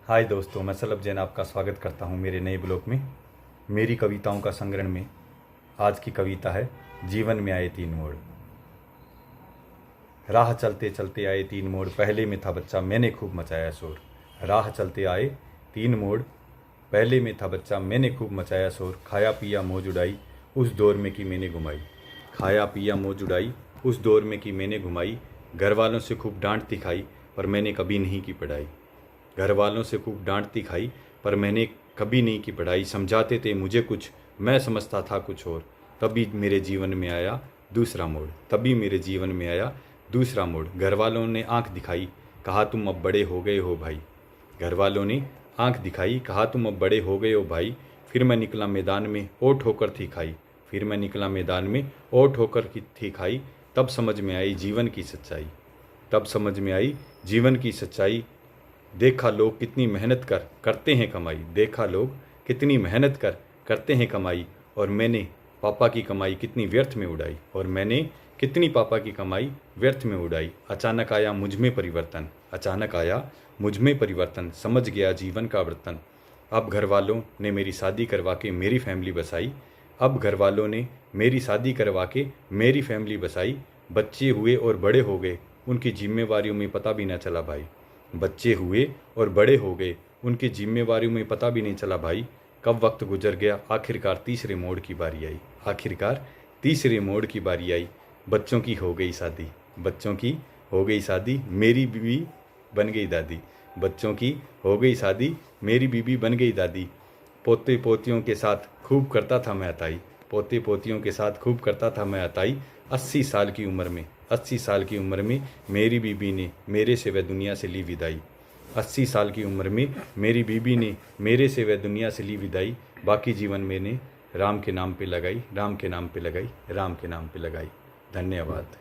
हाय दोस्तों, मैं सलभ जैन आपका स्वागत करता हूं मेरे नए ब्लॉग में। मेरी कविताओं का संग्रहण में आज की कविता है जीवन में आए तीन मोड़। राह चलते चलते आए तीन मोड़, पहले में था बच्चा मैंने खूब मचाया शोर। राह चलते आए तीन मोड़, पहले में था बच्चा मैंने खूब मचाया शोर। खाया पिया मौज उड़ाई उस दौर में की मैंने घुमाई। खाया पिया मौज उड़ाई उस दौर में की मैंने घुमाई। घर वालों से खूब डांट दिखाई पर मैंने कभी नहीं की पढ़ाई। घर वालों से खूब डांटती खाई पर मैंने कभी नहीं की पढ़ाई। समझाते थे मुझे कुछ, मैं समझता था कुछ और। तभी मेरे जीवन में आया दूसरा मोड़, तभी मेरे जीवन में आया दूसरा मोड़। घर वालों ने आंख दिखाई, कहा तुम अब बड़े हो गए हो भाई। घर वालों ने आंख दिखाई, कहा तुम अब बड़े हो गए हो भाई। फिर मैं निकला मैदान में और ठोकर थी खाई। फिर मैं निकला मैदान में और ठोकर थी खाई। तब समझ में आई जीवन की सच्चाई, तब समझ में आई जीवन की सच्चाई। देखा लोग कितनी मेहनत करते हैं कमाई। देखा लोग कितनी मेहनत करते हैं कमाई। और मैंने पापा की कमाई कितनी व्यर्थ में उड़ाई। और मैंने कितनी पापा की कमाई व्यर्थ में उड़ाई। अचानक आया मुझ में परिवर्तन, अचानक आया मुझ में परिवर्तन। समझ गया जीवन का वर्तन। अब घर वालों ने मेरी शादी करवा के मेरी फैमिली बसाई। अब घर वालों ने मेरी शादी करवा के मेरी फैमिली बसाई। बच्चे हुए और बड़े हो गए, उनकी जिम्मेवारियों में पता भी न चला भाई। बच्चे हुए और बड़े हो गए, उनकी जिम्मेवारियों में पता भी नहीं चला भाई। कब वक्त गुजर गया, आखिरकार तीसरे मोड़ की बारी आई। आखिरकार तीसरे मोड़ की बारी आई। बच्चों की हो गई शादी, बच्चों की हो गई शादी, मेरी बीवी बन गई दादी। बच्चों की हो गई शादी, मेरी बीवी बन गई दादी। पोते पोतियों के साथ खूब करता था मैं अताई। पोते पोतियों के साथ खूब करता था मैं अताई। 80 साल की उम्र में, 80 साल की उम्र में मेरी बीबी ने मेरे से वह दुनिया से ली विदाई। 80 साल की उम्र में मेरी बीबी ने मेरे से वह दुनिया से ली विदाई। बाकी जीवन मैंने राम के नाम पे लगाई, राम के नाम पे लगाई, राम के नाम पे लगाई। धन्यवाद।